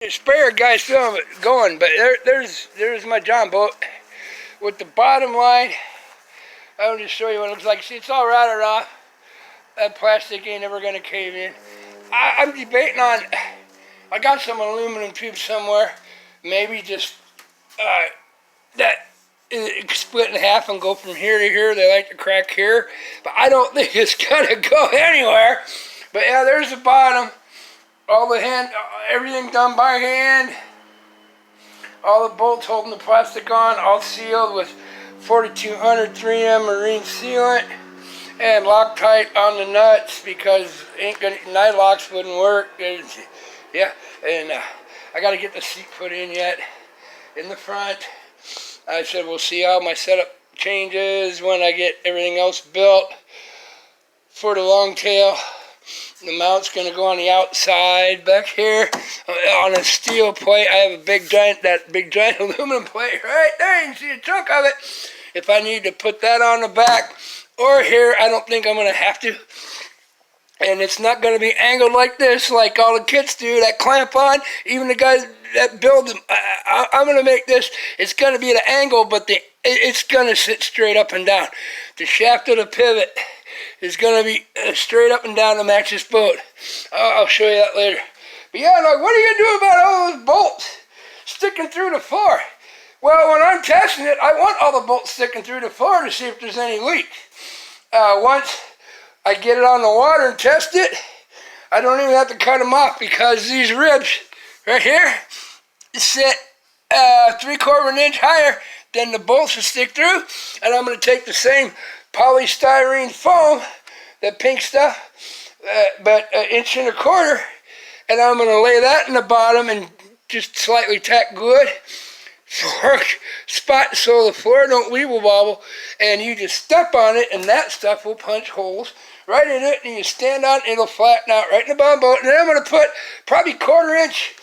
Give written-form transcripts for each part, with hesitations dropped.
The sprayer guy's still going, but there's my John boat with the bottom line. I'll just show you what it looks like. See, it's all rotted off. That plastic ain't ever gonna cave in. I'm debating on. I got some aluminum tubes somewhere. Maybe just that split in half and go from here to here. They like to crack here, but I don't think it's gonna go anywhere. But yeah, there's the bottom. All the hand, everything done by hand. All the bolts holding the plastic on, all sealed with 4200 3M marine sealant and Loctite on the nuts because Nylox wouldn't work. Yeah, and I got to get the seat put in yet in the front. I said we'll see how my setup changes when I get everything else built for the long tail. The mount's going to go on the outside back here on a steel plate. I have a big giant aluminum plate right there. You can see a chunk of it. If I need to put that on the back or here, I don't think I'm going to have to. And it's not going to be angled like this, like all the kits do that clamp on. Even the guys that build them, I'm going to make this. It's going to be at an angle, but it's going to sit straight up and down. The shaft of the pivot is going to be straight up and down to match this boat. I'll show you that later. But yeah, like, what are you going to do about all those bolts sticking through the floor? Well, when I'm testing it, I want all the bolts sticking through the floor to see if there's any leak. Once I get it on the water and test it, I don't even have to cut them off because these ribs right here sit 3/4 of an inch higher than the bolts will stick through. And I'm going to take the same polystyrene foam, that pink stuff, but 1.25 inches, and I'm going to lay that in the bottom and just slightly tack good spot so the floor don't weeble wobble, and you just step on it and that stuff will punch holes right in it, and you stand on it, it'll flatten out right in the bottom boat. And then I'm going to put probably 1/4 inch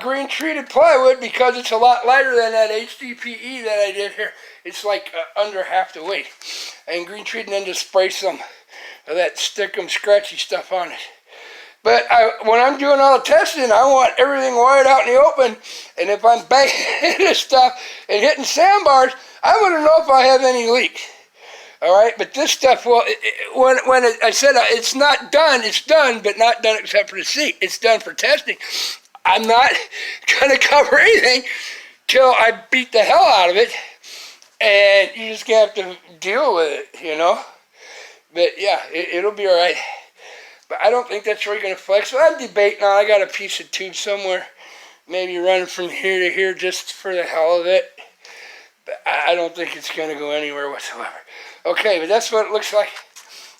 green treated plywood because it's a lot lighter than that HDPE that I did here. It's like under half the weight. And green treated, and then just spray some of that stickum scratchy stuff on it. But when I'm doing all the testing, I want everything wired out in the open. And if I'm banging this stuff and hitting sandbars, I want to know if I have any leaks. All right, but this stuff, well, I said it's not done, it's done, but not done except for the seat. It's done for testing. I'm not going to cover anything till I beat the hell out of it. And you just have to deal with it, you know. But yeah, it'll be all right. But I don't think that's really going to flex. So I'm debating on, I got a piece of tube somewhere, maybe running from here to here just for the hell of it. But I don't think it's going to go anywhere whatsoever. Okay, but that's what it looks like.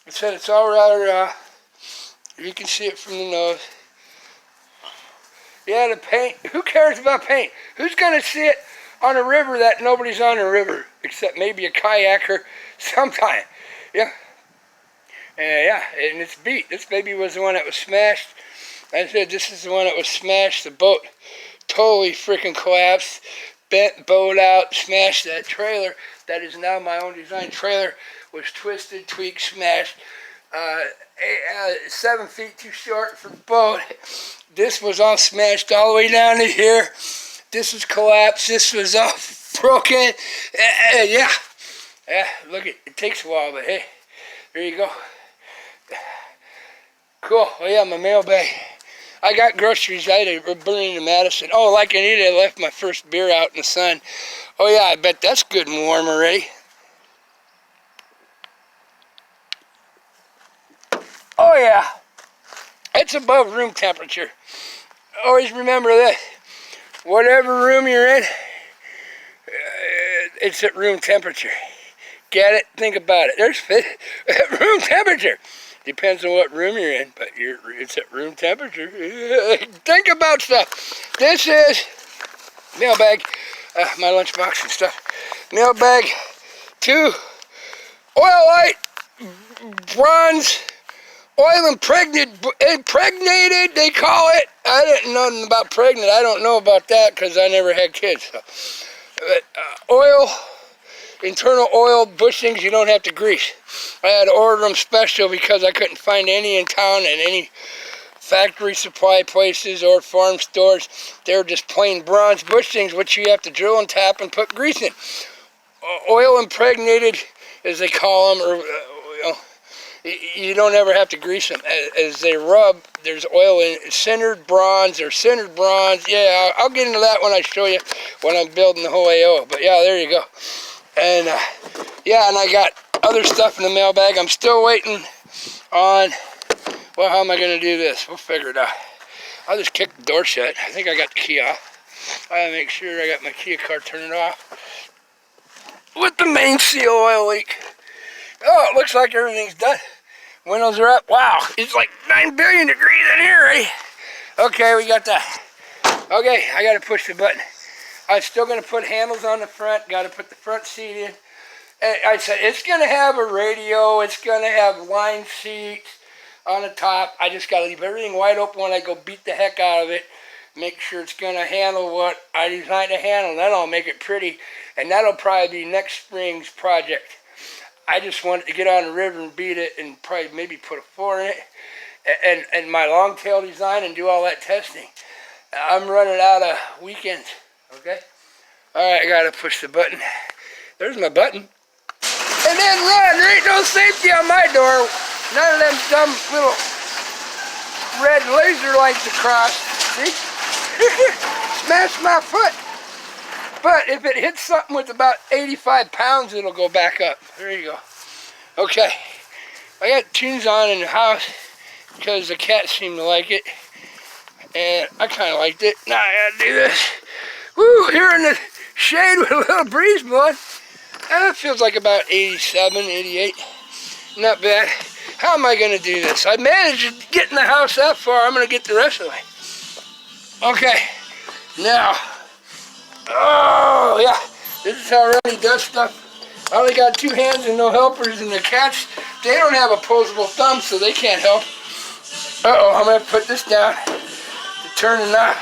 I said it's all rather, you can see it from the nose. Yeah, the paint, who cares about paint? Who's going to see it on a river that nobody's on a river, except maybe a kayaker sometime? Yeah. Yeah, and it's beat. This baby was the one that was smashed. I said this is the one that was smashed. The boat totally freaking collapsed. Bent boat out, smashed that trailer. That is now my own design trailer. Was twisted, tweaked, smashed. 7 feet too short for the boat. This was all smashed all the way down to here. This was collapsed. This was all broken. Yeah, look, it takes a while, but hey, there you go. Cool. Oh yeah, my mailbag. I got groceries. I had to burn into Madison. Oh, like I needed, I left my first beer out in the sun. Oh yeah, I bet that's good and warm already. Oh yeah, it's above room temperature. Always remember this. Whatever room you're in, it's at room temperature. Get it? Think about it. There's room temperature. Depends on what room you're in, but it's at room temperature. Think about stuff. This is mailbag, my lunchbox and stuff. Mailbag 2, Oil-Lite, bronze, oil impregnated, they call it. I didn't know nothing about pregnant. I don't know about that because I never had kids. So. But, oil, internal oil bushings you don't have to grease. I had to order them special because I couldn't find any in town, and any factory supply places or farm stores. They're just plain bronze bushings, which you have to drill and tap and put grease in. Oil impregnated, as they call them, or you don't ever have to grease them. As they rub, there's oil in centered bronze or centered bronze. Yeah, I'll get into that when I show you when I'm building the whole AO. But yeah, there you go. And yeah, and I got other stuff in the mailbag. I'm still waiting on, well, how am I going to do this? We'll figure it out. I'll just kick the door shut. I think I got the key off. I gotta make sure I got my key card turning off with the main seal oil leak. Oh, it looks like everything's done. Windows are up. Wow, it's like 9 billion degrees in here, right? Okay, we got that. Okay, I got to push the button. I'm still going to put handles on the front. Got to put the front seat in. And I said it's going to have a radio. It's going to have line seats on the top. I just got to leave everything wide open when I go beat the heck out of it. Make sure it's going to handle what I designed to handle. Then I'll make it pretty. And that'll probably be next spring's project. I just wanted to get on the river and beat it and probably maybe put a 4 in it and my long tail design and do all that testing. I'm running out of weekends, okay? All right, I got to push the button. There's my button. And then run. There ain't no safety on my door. None of them dumb little red laser lights across. See? Smashed my foot. But if it hits something with about 85 pounds, it'll go back up. There you go. Okay. I got tunes on in the house because the cats seem to like it. And I kind of liked it. Now I gotta do this. Woo, here in the shade with a little breeze blowing. It feels like about 87, 88. Not bad. How am I going to do this? I managed to get in the house that far. I'm going to get the rest of the way. Okay. Now. Oh, yeah. This is how Ronnie does stuff. I only got 2 hands and no helpers, and the cats, they don't have opposable thumbs, so they can't help. Uh-oh, I'm going to put this down to turn the knob.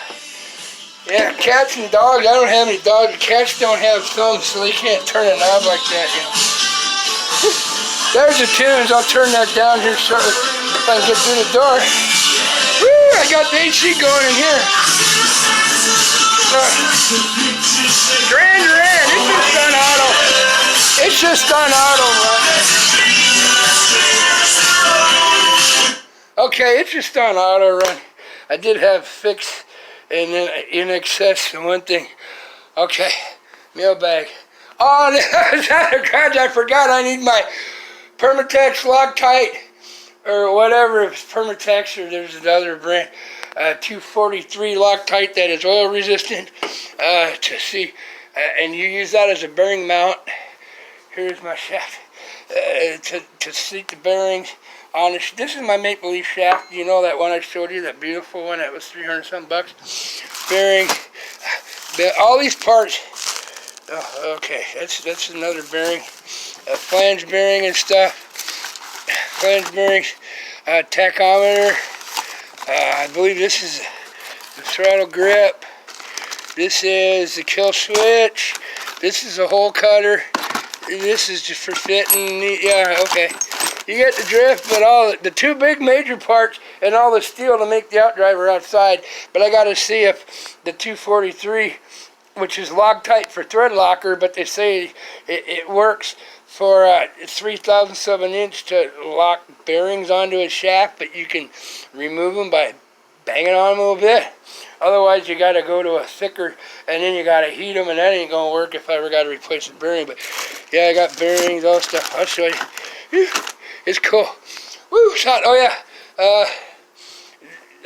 Yeah, cats and dogs, I don't have any dogs. The cats don't have thumbs, so they can't turn a knob like that, you know. There's the tunes. I'll turn that down here shortly if I can get through the door. Woo, I got the AC going in here. Duran Duran, it's just on auto. It's just on auto, run. Okay, it's just on auto run. I did have fixed and then in excess to one thing. Okay, mailbag. Oh, God, I forgot I need my Permatex Loctite or whatever. If it's Permatex or there's another brand. 243 Loctite that is oil resistant to see, and you use that as a bearing mount. Here's my shaft to seat the bearings on the. This is my Maple Leaf shaft. You know that one I showed you, that beautiful one that was $300-some bucks. Bearing, all these parts. Oh, okay, that's another bearing, flange bearing and stuff. Flange bearings, tachometer. I believe this is the throttle grip. This is the kill switch. This is a hole cutter. This is just for fitting. Yeah, okay. You get the drift, but all the 2 big major parts and all the steel to make the outdriver outside. But I got to see if the 243, which is Loctite for thread locker, but they say it works for 3/1000 of an inch to lock bearings onto a shaft, but you can remove them by banging on them a little bit. Otherwise, you got to go to a thicker, and then you got to heat them, and that ain't going to work if I ever got to replace the bearing. But yeah, I got bearings, all stuff. I'll show you. It's cool. Woo, it's hot. Oh, yeah.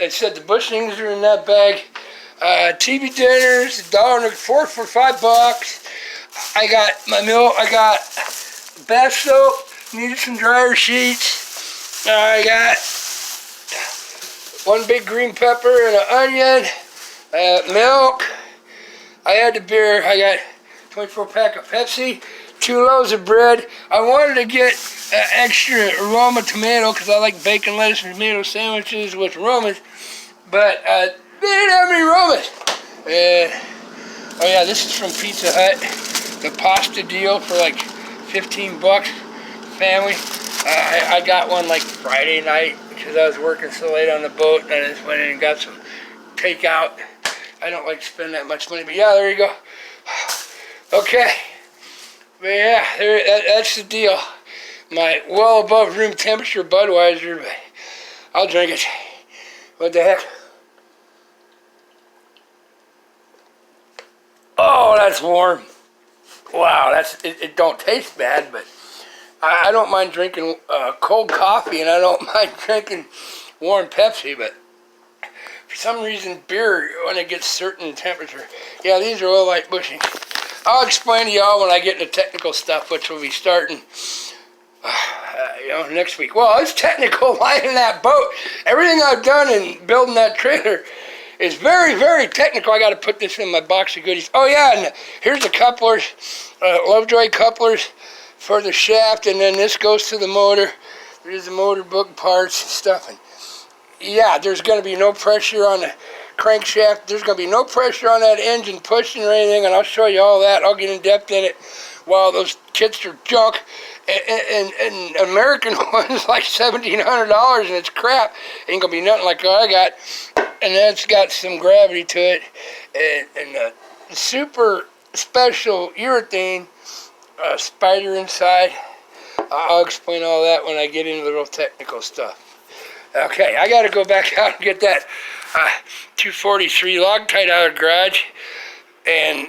I said the bushings are in that bag. TV dinners, $1.04 for $5. I got my milk. I got bath soap. Needed some dryer sheets. I got 1 big green pepper and an onion. Milk. I had the beer. I got 24-pack of Pepsi. 2 loaves of bread. I wanted to get extra Roma tomato because I like bacon, lettuce, and tomato sandwiches with Romas, but they didn't have any Romas. Oh yeah, this is from Pizza Hut. The pasta deal for like $15 family. I got one like Friday night because I was working so late on the boat, and I just went in and got some takeout. I don't like to spend that much money, but yeah, there you go. Okay, but yeah, that's the deal. My well above room temperature Budweiser, but I'll drink it. What the heck? Oh, that's warm. Wow, it don't taste bad, but I don't mind drinking cold coffee, and I don't mind drinking warm Pepsi, but for some reason, beer, when it gets certain temperature. Yeah, these are oil light bushings. I'll explain to y'all when I get into technical stuff, which will be starting next week. Well, it's technical lining that boat. Everything I've done in building that trailer is very, very technical. I got to put this in my box of goodies. Oh yeah, and here's the couplers, Lovejoy couplers for the shaft, and then this goes to the motor. There's the motor book parts and stuff. And yeah, there's going to be no pressure on the crankshaft. There's going to be no pressure on that engine pushing or anything, and I'll show you all that. I'll get in depth in it while those kits are junk. And American one's like $1,700 and it's crap. Ain't gonna be nothing like what I got. And that's got some gravity to it. And super special urethane spider inside. I'll explain all that when I get into the real technical stuff. Okay, I gotta go back out and get that 243 Loctite out of the garage and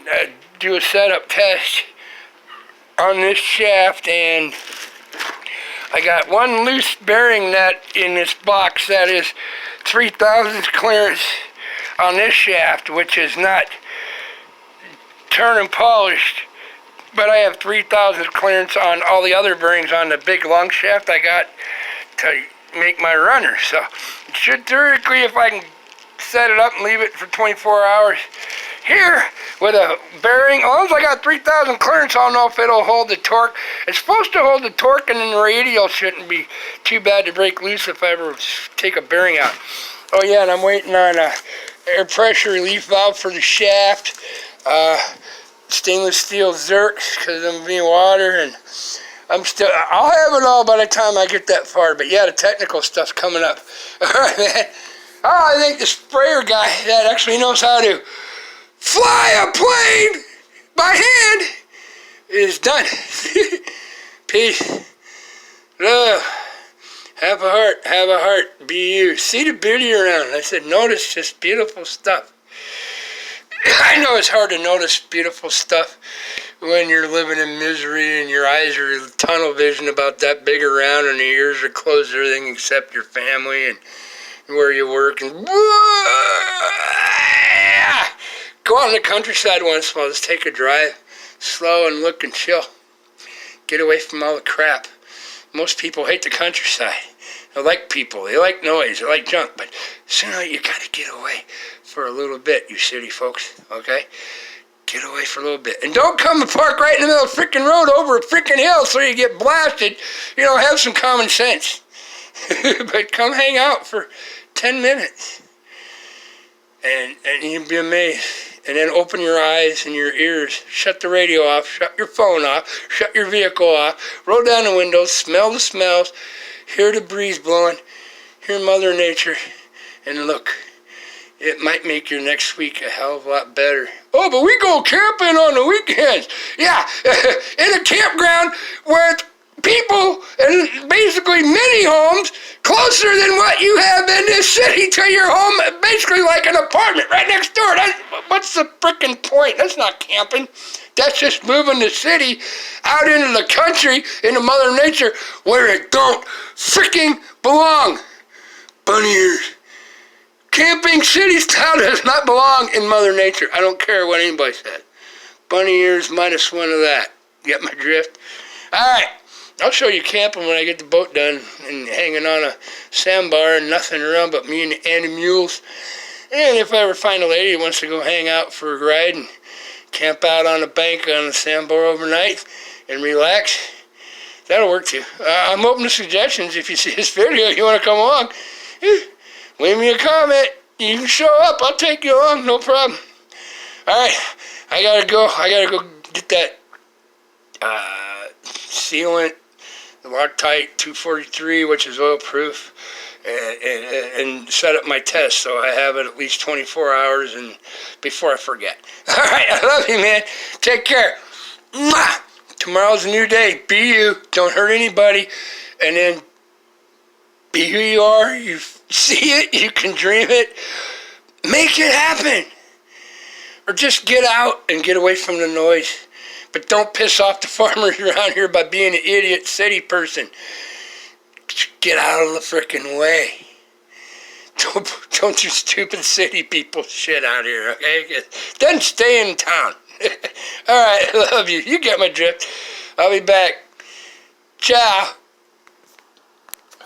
do a setup test on this shaft, and I got one loose bearing nut in this box that is 3,000 clearance on this shaft, which is not turn and polished, but I have 3,000 clearance on all the other bearings on the big long shaft I got to make my runner. So it should theoretically, if I can set it up and leave it for 24 hours here with a bearing, as long as I got 3,000 clearance, I'll know if it'll hold the torque. It's supposed to hold the torque, and then the radial shouldn't be too bad to break loose if I ever take a bearing out. Oh yeah, and I'm waiting on a air pressure relief valve for the shaft. Stainless steel Zerks, because I'm being water, and I'll have it all by the time I get that far. But yeah, the technical stuff's coming up. All right, man. Oh, I think the sprayer guy that actually knows how to fly a plane by hand is done. Peace. Love. Have a heart, be you. See the beauty around. I said, notice just beautiful stuff. I know it's hard to notice beautiful stuff when you're living in misery and your eyes are tunnel vision about that big around and your ears are closed to everything except your family and where you work. And go out in the countryside once in a while. Just take a drive, slow and look and chill. Get away from all the crap. Most people hate the countryside. They like people. They like noise. They like junk. But sooner you got to get away for a little bit, you city folks. Okay? Get away for a little bit. And don't come and park right in the middle of the freaking road over a freaking hill so you get blasted. You know, have some common sense. But come hang out for 10 minutes. And you'll be amazed. And then open your eyes and your ears. Shut the radio off. Shut your phone off. Shut your vehicle off. Roll down the windows. Smell the smells. Hear the breeze blowing. Hear Mother Nature. And look. It might make your next week a hell of a lot better. Oh, but we go camping on the weekends. Yeah, in a campground where it's people and basically mini homes closer than what you have in this city to your home, basically like an apartment right next door. What's the frickin' point? That's not camping. That's just moving the city out into the country, into Mother Nature, where it don't fricking belong. Bunny ears. Camping city style does not belong in Mother Nature. I don't care what anybody says. Bunny ears minus one of that. Get my drift? Alright. I'll show you camping when I get the boat done and hanging on a sandbar and nothing around but me and the Andy mules. And if I ever find a lady who wants to go hang out for a ride and camp out on the bank on the sandbar overnight and relax, that'll work too. I'm open to suggestions. If you see this video, you want to come along, leave me a comment. You can show up. I'll take you along. No problem. Alright. I gotta go get that sealant, the Loctite 243, which is oil proof. and set up my test so I have it at least 24 hours and before I forget. All right, I love you, man. Take care. Mwah! Tomorrow's a new day. Be you. Don't hurt anybody. And then be who you are. You see it. You can dream it. Make it happen. Or just get out and get away from the noise. But don't piss off the farmers around here by being an idiot city person. Get out of the frickin' way. Don't do stupid city people shit out here, okay? Then stay in town. All right, I love you. You get my drift. I'll be back. Ciao.